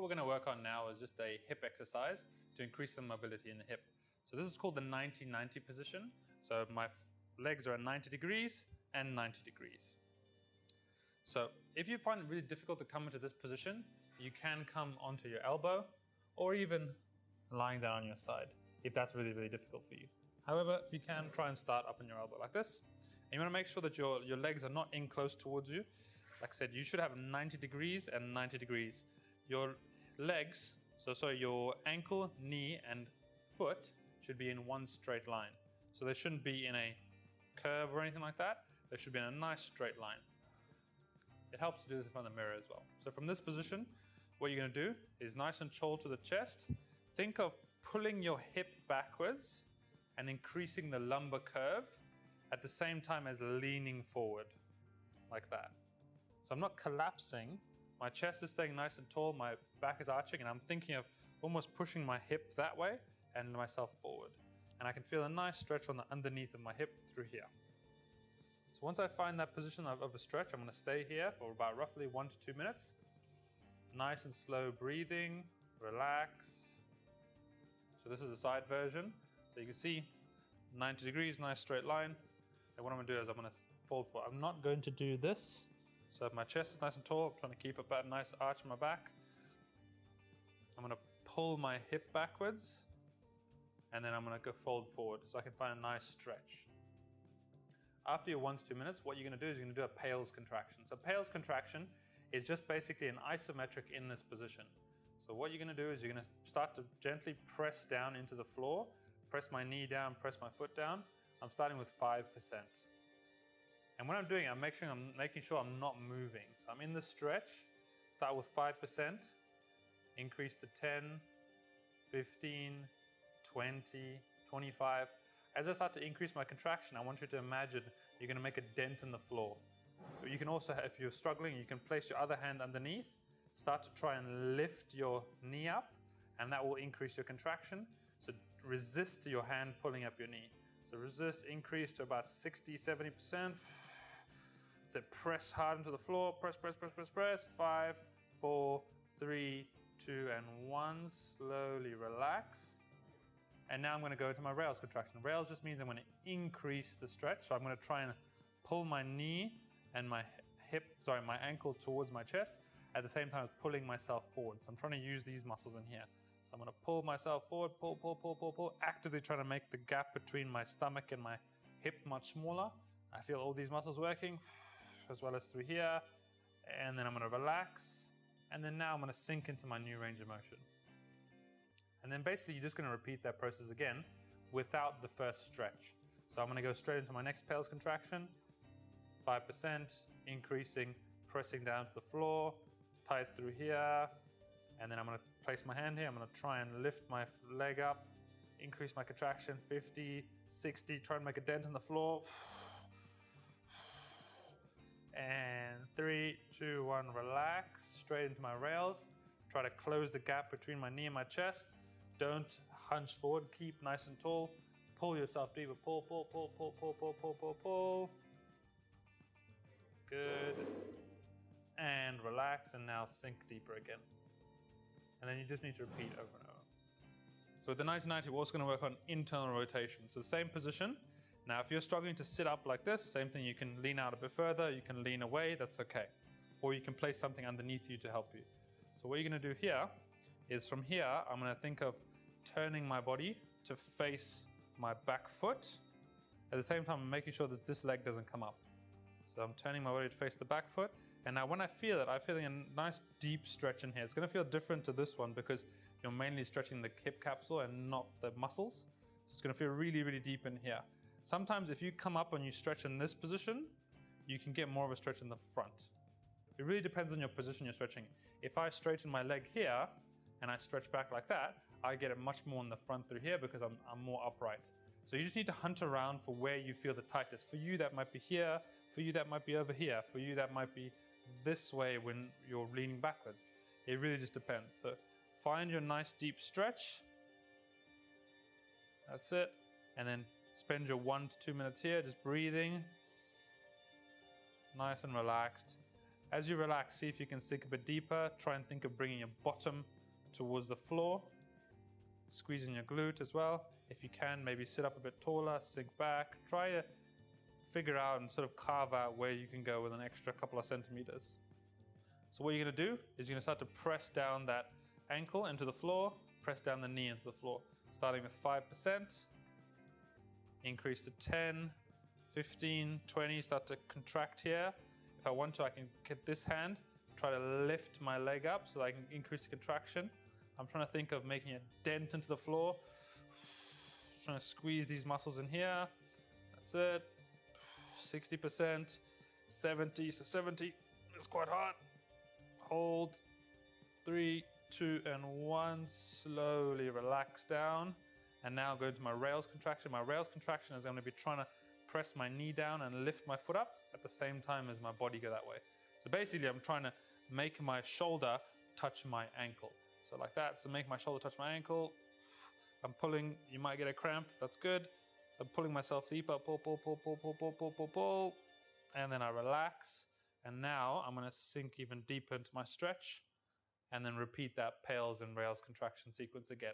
What we're going to work on now is just a hip exercise to increase some mobility in the hip. So this is called the 90-90 position. So my legs are at 90 degrees and 90 degrees. So if you find it really difficult to come into this position, you can come onto your elbow or even lying down on your side if that's really, really difficult for you. However, if you can, try and start up on your elbow like this. And you want to make sure that your legs are not in close towards you. Like I said, you should have 90 degrees and 90 degrees. Your legs, your ankle, knee, and foot should be in one straight line. So they shouldn't be in a curve or anything like that. They should be in a nice straight line. It helps to do this in front of the mirror as well. So from this position, what you're going to do is nice and tall to the chest. Think of pulling your hip backwards and increasing the lumbar curve at the same time as leaning forward, like that. So I'm not collapsing, my chest is staying nice and tall, my back is arching, and I'm thinking of almost pushing my hip that way and myself forward. And I can feel a nice stretch on the underneath of my hip through here. So once I find that position of a stretch, I'm going to stay here for about roughly 1 to 2 minutes. Nice and slow breathing, relax. So this is the side version. So you can see 90 degrees, nice straight line. And what I'm going to do is I'm going to fold forward. I'm not going to do this. So if my chest is nice and tall, I'm trying to keep up that nice arch in my back. I'm going to pull my hip backwards. And then I'm going to go fold forward so I can find a nice stretch. After your 1 to 2 minutes, what you're going to do is you're going to do a PAILs contraction. So PAILs contraction is just basically an isometric in this position. So what you're going to do is you're going to start to gently press down into the floor, press my knee down, press my foot down. I'm starting with 5%. And when I'm doing it, I'm making sure I'm not moving. So I'm in the stretch, start with 5%, increase to 10, 15, 20, 25. As I start to increase my contraction, I want you to imagine you're going to make a dent in the floor. You can also, if you're struggling, you can place your other hand underneath, start to try and lift your knee up, and that will increase your contraction. So resist to your hand pulling up your knee. So resist, increase to about 60, 70%. So press hard into the floor, press, press, press, press, press. 5, 4, 3, 2, and 1. Slowly relax. And now I'm going to go to my rails contraction. Rails just means I'm going to increase the stretch. So I'm going to try and pull my knee and my ankle towards my chest at the same time as pulling myself forward. So I'm trying to use these muscles in here. So I'm going to pull myself forward, pull, pull, pull, pull, pull, actively trying to make the gap between my stomach and my hip much smaller. I feel all these muscles working, as well as through here. And then I'm going to relax. And then now I'm going to sink into my new range of motion. And then basically you're just going to repeat that process again without the first stretch. So I'm going to go straight into my next PAILs contraction. 5%, increasing, pressing down to the floor, tight through here. And then I'm going to place my hand here. I'm going to try and lift my leg up, increase my contraction, 50, 60, try and make a dent in the floor. And 3, 2, 1, relax, straight into my rails. Try to close the gap between my knee and my chest. Don't hunch forward, keep nice and tall. Pull yourself deeper, pull, pull, pull, pull, pull, pull, pull, pull, pull. Good. And relax, and now sink deeper again. And then you just need to repeat over and over. So with the 90-90, we're also going to work on internal rotation. So same position. Now if you're struggling to sit up like this, same thing, you can lean out a bit further, you can lean away, that's okay. Or you can place something underneath you to help you. So what you're going to do here is from here, I'm going to think of turning my body to face my back foot. At the same time, I'm making sure that this leg doesn't come up. So I'm turning my body to face the back foot. And now when I feel it, I'm feeling a nice deep stretch in here. It's going to feel different to this one because you're mainly stretching the hip capsule and not the muscles. So it's going to feel really, really deep in here. Sometimes if you come up and you stretch in this position, you can get more of a stretch in the front. It really depends on your position you're stretching. If I straighten my leg here and I stretch back like that, I get it much more in the front through here because I'm more upright. So you just need to hunt around for where you feel the tightest. For you, that might be here. For you, that might be over here. For you, that might be this way when you're leaning backwards. It really just depends. So find your nice deep stretch. That's it. And then spend your 1 to 2 minutes here just breathing. Nice and relaxed. As you relax, see if you can sink a bit deeper. Try and think of bringing your bottom towards the floor. Squeezing your glute as well. If you can, maybe sit up a bit taller, sink back. Try to figure out and sort of carve out where you can go with an extra couple of centimeters. So what you're going to do is you're going to start to press down that ankle into the floor, press down the knee into the floor. Starting with 5%, increase to 10, 15, 20, start to contract here. If I want to, I can get this hand, try to lift my leg up so that I can increase the contraction. I'm trying to think of making a dent into the floor. Trying to squeeze these muscles in here. That's it. 60%, 70, so 70 is quite hard. Hold, 3, 2, and 1. Slowly relax down. And now go into my rails contraction. My rails contraction is going to be trying to press my knee down and lift my foot up at the same time as my body go that way. So basically I'm trying to make my shoulder touch my ankle. So like that, so make my shoulder touch my ankle. I'm pulling, you might get a cramp, that's good. I'm pulling myself deeper, pull, pull, pull, pull, pull, pull, pull, pull, pull. And then I relax. And now I'm gonna sink even deeper into my stretch and then repeat that PAILs and RAILs contraction sequence again.